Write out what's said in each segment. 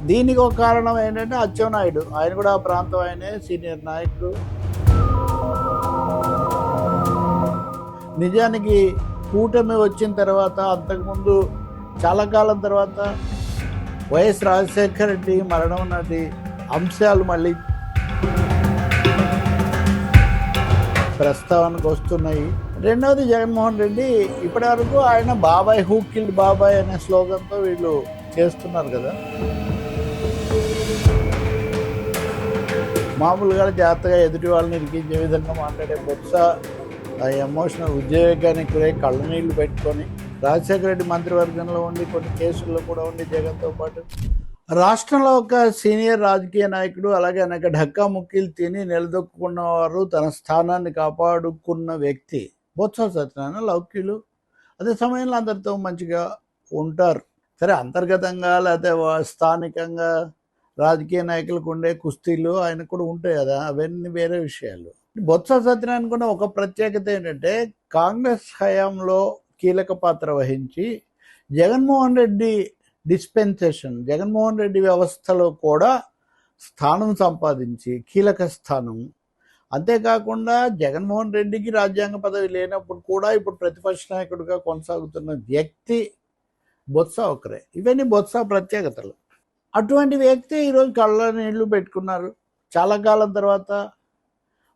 దీనికి ఒక కారణం ఏంటంటే అచ్చెన్నాయుడు. ఆయన కూడా ఆ ప్రాంతం ఆయనే, సీనియర్ నాయకుడు. నిజానికి కూటమి వచ్చిన తర్వాత అంతకుముందు చాలా కాలం తర్వాత వైఎస్ రాజశేఖర రెడ్డి మరణం నాటి అంశాలు మళ్ళీ ప్రస్తావనకు వస్తున్నాయి. రెండవది, జగన్మోహన్ రెడ్డి ఇప్పటి వరకు ఆయన బాబాయ్ హూ కిల్డ్ బాబాయ్ అనే స్లోగన్తో వీళ్ళు చేస్తున్నారు కదా. మామూలుగా జాగ్రత్తగా ఎదుటి వాళ్ళని ఇరికించే విధంగా మాట్లాడే బొత్స ఎమోషనల్ ఉద్వేగానికి గురై కళ్ళనీళ్ళు పెట్టుకొని రాజశేఖర రెడ్డి మంత్రివర్గంలో ఉండి కొన్ని కేసుల్లో కూడా ఉండి జగన్తో పాటు రాష్ట్రంలో ఒక సీనియర్ రాజకీయ నాయకుడు, అలాగే అనేక ఢక్కా ముక్కీలు తిని నిలదొక్కున్నవారు, తన స్థానాన్ని కాపాడుకున్న వ్యక్తి బొత్స సత్యనారాయణ. లౌక్యులు అదే సమయంలో అందరితో మంచిగా ఉంటారు. సరే, అంతర్గతంగా లేకపోతే స్థానికంగా రాజకీయ నాయకులకు ఉండే కుస్తీలు ఆయనకు కూడా ఉంటాయి కదా, అవన్నీ వేరే విషయాలు. బొత్స సత్యనారాయణ కూడా ఒక ప్రత్యేకత ఏంటంటే, కాంగ్రెస్ హయాంలో కీలక పాత్ర వహించి జగన్మోహన్ రెడ్డి డిస్పెన్సేషన్, జగన్మోహన్ రెడ్డి వ్యవస్థలో కూడా స్థానం సంపాదించి కీలక స్థానం. అంతేకాకుండా జగన్మోహన్ రెడ్డికి రాజ్యాంగ పదవి లేనప్పుడు కూడా ఇప్పుడు ప్రతిపక్ష నాయకుడిగా కొనసాగుతున్న వ్యక్తి బొత్స ఒకరే. ఇవన్నీ బొత్స ప్రత్యేకతలు. అటువంటి వ్యక్తి ఈరోజు కళ్ళ నీళ్లు పెట్టుకున్నారు. చాలా కాలం తర్వాత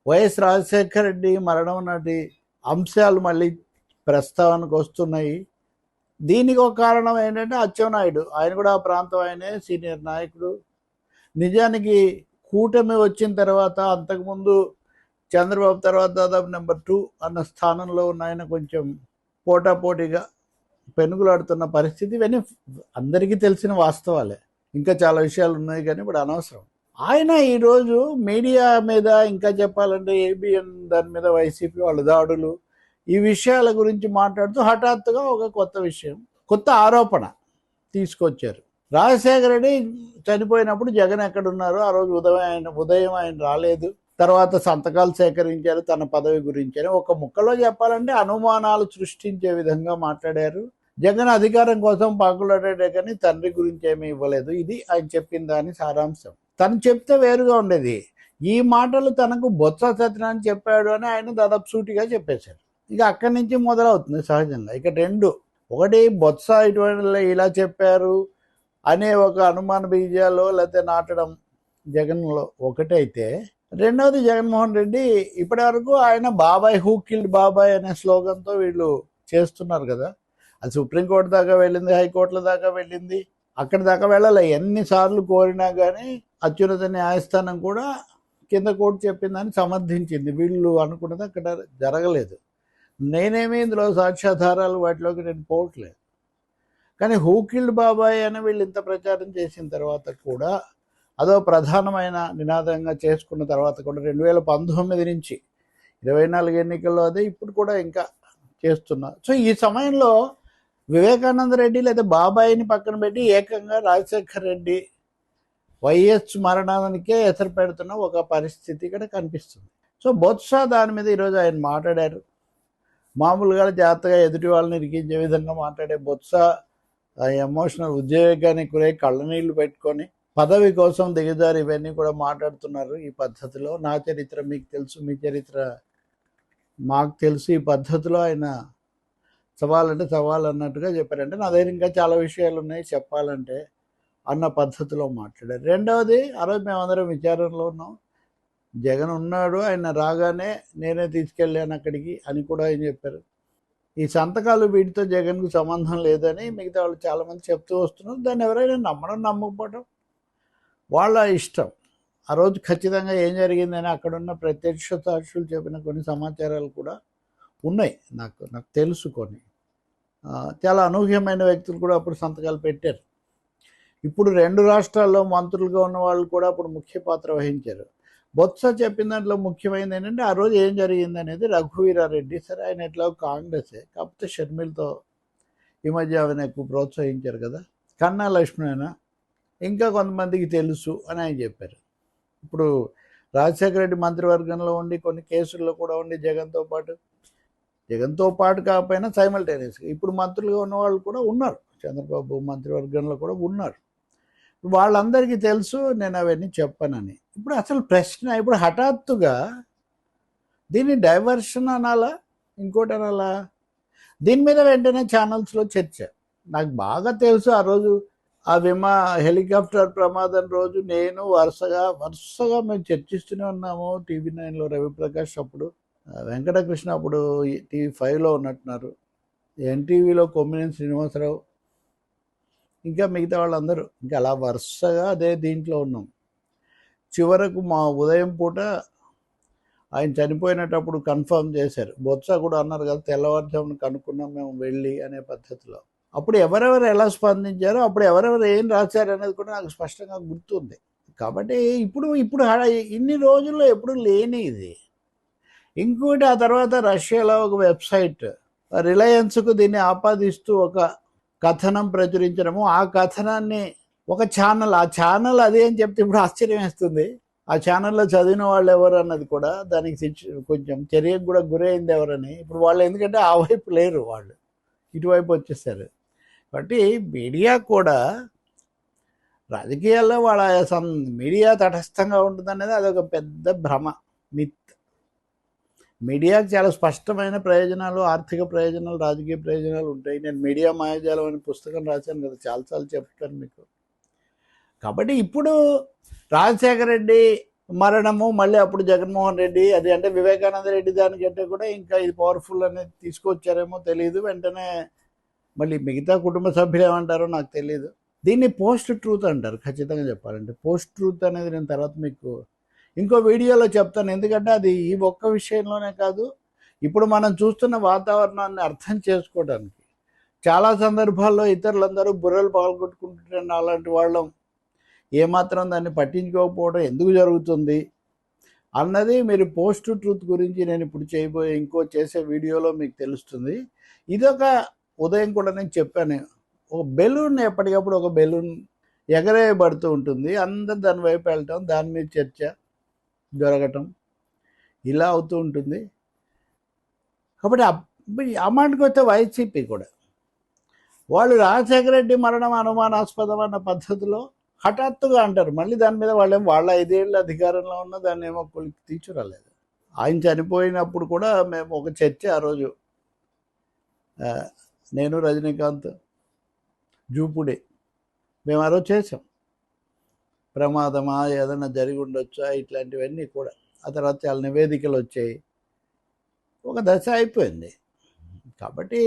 వైఎస్ రాజశేఖర రెడ్డి మరణం నాటి అంశాలు మళ్ళీ ప్రస్తావనకు వస్తున్నాయి. దీనికి ఒక కారణం ఏంటంటే అచ్చెన్నాయుడు. ఆయన కూడా ఆ ప్రాంతం ఆయనే, సీనియర్ నాయకుడు. నిజానికి కూటమి వచ్చిన తర్వాత అంతకుముందు చంద్రబాబు తర్వాత దాదాపు నెంబర్ 2 అన్న స్థానంలో ఉన్న ఆయన కొంచెం పోటాపోటీగా పెనుగులాడుతున్న పరిస్థితి. ఇవన్నీ అందరికీ తెలిసిన వాస్తవాలే. ఇంకా చాలా విషయాలు ఉన్నాయి కానీ ఇప్పుడు అనవసరం. ఆయన ఈరోజు మీడియా మీద, ఇంకా చెప్పాలంటే ఏబిఎన్ దాని మీద వైసీపీ వాళ్ళ దాడులు, ఈ విషయాల గురించి మాట్లాడుతూ హఠాత్తుగా ఒక కొత్త విషయం, కొత్త ఆరోపణ తీసుకొచ్చారు. రాజశేఖర రెడ్డి చనిపోయినప్పుడు జగన్ ఎక్కడున్నారు, ఆ రోజు ఉదయం ఆయన రాలేదు, తర్వాత సంతకాలు సేకరించారు తన పదవి గురించి అని ఒక ముక్కలో చెప్పాలంటే అనుమానాలు సృష్టించే విధంగా మాట్లాడారు. జగన్ అధికారం కోసం పాకులాడాడే కానీ తండ్రి గురించి ఏమీ ఇవ్వలేదు. ఇది ఆయన చెప్పిన దాని సారాంశం. తను చెప్తే వేరుగా ఉండేది. ఈ మాటలు తనకు బొత్స సత్యనారాయణ చెప్పాడు అని ఆయన దాదాపు సూటిగా చెప్పేశారు. ఇక అక్కడి నుంచి మొదలవుతుంది సహజంగా. ఇక ఒకటి, బొత్స ఇటువంటి ఇలా చెప్పారు అనే ఒక అనుమాన బీజాలు లేకపోతే నాటడం జగన్లో ఒకటైతే, రెండవది, జగన్మోహన్ రెడ్డి ఇప్పటి వరకు ఆయన బాబాయ్ హూ కిల్డ్ బాబాయ్ అనే స్లోగన్తో వీళ్ళు చేస్తున్నారు కదా. అది సుప్రీంకోర్టు దాకా వెళ్ళింది, హైకోర్టుల దాకా వెళ్ళింది, అక్కడి దాకా వెళ్ళాలి. ఎన్నిసార్లు కోరినా కానీ అత్యున్నత న్యాయస్థానం కూడా కింద కోర్టు చెప్పిందని సమర్థించింది. వీళ్ళు అనుకున్నది అక్కడ జరగలేదు. నేనేమి ఇందులో సాక్ష్యాధారాలు వాటిలోకి నేను పోవట్లేదు. కానీ హూ కిల్డ్ బాబాయ్ అని వీళ్ళు ఇంత ప్రచారం చేసిన తర్వాత కూడా, అదో ప్రధానమైన నినాదంగా చేసుకున్న తర్వాత కూడా 2019 నుంచి 24 ఎన్నికల్లో అదే, ఇప్పుడు కూడా ఇంకా చేస్తున్నారు. సో ఈ సమయంలో వివేకానంద రెడ్డి లేదా బాబాయిని పక్కన పెట్టి ఏకంగా రాజశేఖర్ రెడ్డి వైఎస్ మరణానికే ఎసరు పెడుతున్న ఒక పరిస్థితి ఇక్కడ కనిపిస్తుంది. సో బొత్స దాని మీద ఈరోజు ఆయన మాట్లాడారు. మామూలుగా జాగ్రత్తగా ఎదుటి వాళ్ళని ఇరికించే విధంగా మాట్లాడే బొత్స ఎమోషనల్ ఉద్వేగానికి గురై కళ్ళనీళ్ళు పెట్టుకొని పదవి కోసం దిగజారు ఇవన్నీ కూడా మాట్లాడుతున్నారు. ఈ పద్ధతిలో నా చరిత్ర మీకు తెలుసు, మీ చరిత్ర మాకు తెలుసు, ఈ పద్ధతిలో ఆయన సవాలంటే సవాల్ అన్నట్టుగా చెప్పారంటే నా దగ్గర ఇంకా చాలా విషయాలు ఉన్నాయి చెప్పాలంటే అన్న పద్ధతిలో మాట్లాడారు. రెండవది, ఆ రోజు మేమందరం విచారణలో ఉన్నాం, జగన్ ఉన్నాడు, ఆయన రాగానే నేనే తీసుకెళ్ళాను అక్కడికి అని కూడా ఆయన చెప్పారు. ఈ సంతకాలు వీటితో జగన్కు సంబంధం లేదని మిగతా వాళ్ళు చాలామంది చెప్తూ వస్తున్నారు. దాన్ని ఎవరైనా నమ్మడం నమ్మకపోవడం వాళ్ళ ఇష్టం. ఆ రోజు ఖచ్చితంగా ఏం జరిగిందని అక్కడున్న ప్రత్యక్ష సాక్షులు చెప్పిన కొన్ని సమాచారాలు కూడా ఉన్నాయి, నాకు తెలుసు. కొన్ని చాలా అనూహ్యమైన వ్యక్తులు కూడా అప్పుడు సంతకాలు పెట్టారు. ఇప్పుడు 2 రాష్ట్రాల్లో మంత్రులుగా ఉన్న వాళ్ళు కూడా అప్పుడు ముఖ్య పాత్ర వహించారు. బొత్స చెప్పిన దాంట్లో ముఖ్యమైనది ఏంటంటే, ఆ రోజు ఏం జరిగింది అనేది రఘువీరారెడ్డి, సరే ఆయన ఎట్లా కాంగ్రెసే, కాకపోతే షర్మిలతో ఈ మధ్య ఆమెను ఎక్కువ ప్రోత్సహించారు కదా, కన్నా లక్ష్మణ ఇంకా కొంతమందికి తెలుసు అని ఆయన చెప్పారు. ఇప్పుడు రాజశేఖర రెడ్డి మంత్రివర్గంలో ఉండి కొన్ని కేసుల్లో కూడా ఉండి జగన్తో పాటు కాకపోయినా సైమల్టేనియస్గా ఇప్పుడు మంత్రులుగా ఉన్న వాళ్ళు కూడా ఉన్నారు. చంద్రబాబు మంత్రివర్గంలో కూడా ఉన్నారు. వాళ్ళందరికీ తెలుసు నేను అవన్నీ చెప్పానని. ఇప్పుడు అసలు ప్రశ్న ఇప్పుడు హఠాత్తుగా దీన్ని డైవర్షన్ అనాలా, ఇంకోటి అనాలా? దీని మీద వెంటనే ఛానల్స్లో చర్చ. నాకు బాగా తెలుసు ఆ రోజు ఆ హెలికాప్టర్ ప్రమాదం రోజు నేను వరుసగా మేము చర్చిస్తూనే ఉన్నాము. TV9లో రవిప్రకాష్ అప్పుడు, వెంకటకృష్ణ అప్పుడు TV5లో ఉన్నట్టున్నారు, NTVలో కొమ్మినేని శ్రీనివాసరావు, ఇంకా మిగతా వాళ్ళందరూ, ఇంకా అలా వరుసగా అదే దీంట్లో ఉన్నాం. చివరకు మా ఉదయం పూట ఆయన చనిపోయినప్పుడు కన్ఫర్మ్ చేశారు. బొత్స కూడా అన్నారు కదా, తెల్లవారుజామున కనుక్కున్నాం మేము వెళ్ళి అనే పద్ధతిలో. అప్పుడు ఎవరెవరు ఎలా స్పందించారో, అప్పుడు ఎవరెవరు ఏం రాశారు అనేది కూడా నాకు స్పష్టంగా గుర్తుంది. కాబట్టి ఇప్పుడు ఇన్ని రోజుల్లో ఎప్పుడు లేని ఇది. ఇంకోటి, ఆ తర్వాత రష్యాలో ఒక వెబ్సైట్ రిలయన్స్కు దీన్ని ఆపాదిస్తూ ఒక కథనం ప్రచురించడము, ఆ కథనాన్ని ఒక ఛానల్, ఆ ఛానల్ అదే అని చెప్తే ఇప్పుడు ఆశ్చర్యం వేస్తుంది. ఆ ఛానల్లో చదివిన వాళ్ళు ఎవరు అన్నది కూడా, దానికి కొంచెం చర్యకు కూడా గురైంది ఎవరని. ఇప్పుడు వాళ్ళు ఎందుకంటే ఆ వైపు లేరు, వాళ్ళు ఇటువైపు వచ్చేసారు. కాబట్టి మీడియా కూడా, రాజకీయాల్లో వాళ్ళ మీడియా తటస్థంగా ఉంటుందనేది అదొక పెద్ద భ్రమ, మిత్. మీడియాకి చాలా స్పష్టమైన ప్రయోజనాలు, ఆర్థిక ప్రయోజనాలు, రాజకీయ ప్రయోజనాలు ఉంటాయి. నేను మీడియా మాయాజాలం అనే పుస్తకం రాశాను కదా, చాలాసార్లు చెప్తాను మీకు. కాబట్టి ఇప్పుడు రాజశేఖర రెడ్డి మరణము, మళ్ళీ అప్పుడు జగన్మోహన్ రెడ్డి, అది అంటే వివేకానంద రెడ్డి దానికంటే కూడా ఇంకా ఇది పవర్ఫుల్ అనేది తీసుకొచ్చారేమో తెలియదు. వెంటనే మళ్ళీ మిగతా కుటుంబ సభ్యులు ఏమంటారో నాకు తెలియదు. దీన్ని పోస్ట్ ట్రూత్ అంటారు, ఖచ్చితంగా చెప్పాలంటే. పోస్ట్ ట్రూత్ అనేది నేను తర్వాత మీకు ఇంకో వీడియోలో చెప్తాను. ఎందుకంటే అది ఈ ఒక్క విషయంలోనే కాదు, ఇప్పుడు మనం చూస్తున్న వాతావరణాన్ని అర్థం చేసుకోవడానికి చాలా సందర్భాల్లో ఇతరులందరూ బుర్రలు పాల్గొట్టుకుంటున్న అలాంటి వాళ్ళం ఏమాత్రం దాన్ని పట్టించుకోకపోవడం ఎందుకు జరుగుతుంది అన్నది మీరు పోస్ట్ ట్రూత్ గురించి నేను ఇప్పుడు చేయబోయే చేసే వీడియోలో మీకు తెలుస్తుంది. ఇదొక ఉదయం కూడా నేను చెప్పాను, ఒక బెలూన్, ఎప్పటికప్పుడు ఒక బెలూన్ ఎగరేయబడుతూ ఉంటుంది, అందరు దాని వైపు వెళ్ళటం, దాని మీద చర్చ జరగటం, ఇలా అవుతూ ఉంటుంది. కాబట్టి అమ్మాటికి వస్తే వైసీపీ కూడా వాళ్ళు రాజశేఖర రెడ్డి మరణం అనుమానాస్పదం అన్న పద్ధతిలో హఠాత్తుగా అంటారు. మళ్ళీ దాని మీద వాళ్ళ 5 ఏళ్ళు అధికారంలో ఉన్న దాన్ని ఏమో కొలికి తీర్చురాలేదు. ఆయన చనిపోయినప్పుడు కూడా మేము ఒక చర్చ ఆ రోజు, నేను, రజనీకాంత్, జూపుడే, మేము ఆ రోజు చేసాం. ప్రమాదమా, ఏదైనా జరిగి ఉండొచ్చా, ఇట్లాంటివన్నీ కూడా. ఆ తర్వాత చాలా నివేదికలు వచ్చాయి, ఒక దశ అయిపోయింది. కాబట్టి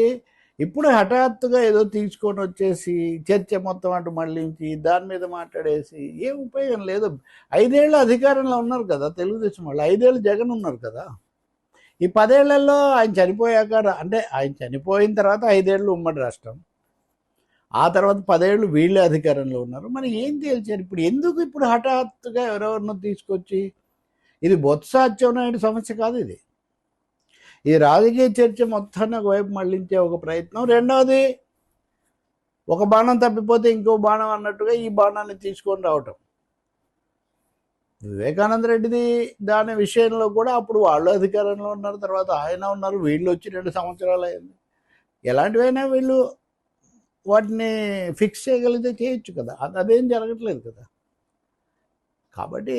ఇప్పుడు హఠాత్తుగా ఏదో తీసుకొని వచ్చేసి చర్చ మొత్తం అటు మళ్ళించి దాని మీద మాట్లాడేసి ఏం ఉపయోగం లేదు. 5 ఏళ్ళు అధికారంలో ఉన్నారు కదా తెలుగుదేశం వాళ్ళు, 5 ఏళ్ళు జగన్ ఉన్నారు కదా. ఈ 10 ఏళ్లలో ఆయన చనిపోయాక, అంటే ఆయన చనిపోయిన తర్వాత 5 ఏళ్ళు ఉమ్మడి రాష్ట్రం, ఆ తర్వాత 10 ఏళ్ళు వీళ్ళే అధికారంలో ఉన్నారు. మరి ఏం తేల్చారు ఇప్పుడు? ఎందుకు ఇప్పుడు హఠాత్తుగా ఎవరెవరినో తీసుకొచ్చి, ఇది బొత్స అచ్చెన్నాయుడు సమస్య కాదు ఇది. ఈ రాజకీయ చర్చ మొత్తాన్ని ఒకవైపు మళ్ళించే ఒక ప్రయత్నం. రెండవది, ఒక బాణం తప్పిపోతే ఇంకో బాణం అన్నట్టుగా ఈ బాణాన్ని తీసుకొని రావటం. వివేకానంద రెడ్డిది దాని విషయంలో కూడా అప్పుడు వాళ్ళు అధికారంలో ఉన్నారు, తర్వాత ఆయన ఉన్నారు, వీళ్ళు వచ్చి 2 సంవత్సరాలు అయింది. ఎలాంటివైనా వీళ్ళు వాటిని ఫిక్స్ చేయగలిగితే చేయొచ్చు కదా, అదేం జరగట్లేదు కదా. కాబట్టి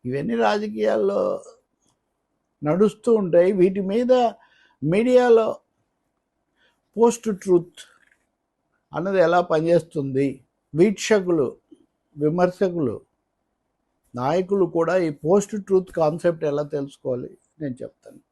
ఇవన్నీ రాజకీయాల్లో నడుస్తూ ఉంటాయి. వీటి మీద మీడియాలో పోస్ట్ ట్రూత్ అన్నది ఎలా పనిచేస్తుంది, వీక్షకులు, విమర్శకులు, నాయకులు కూడా ఈ పోస్ట్ ట్రూత్ కాన్సెప్ట్ ఎలా తెలుసుకోవాలి నేను చెప్తాను.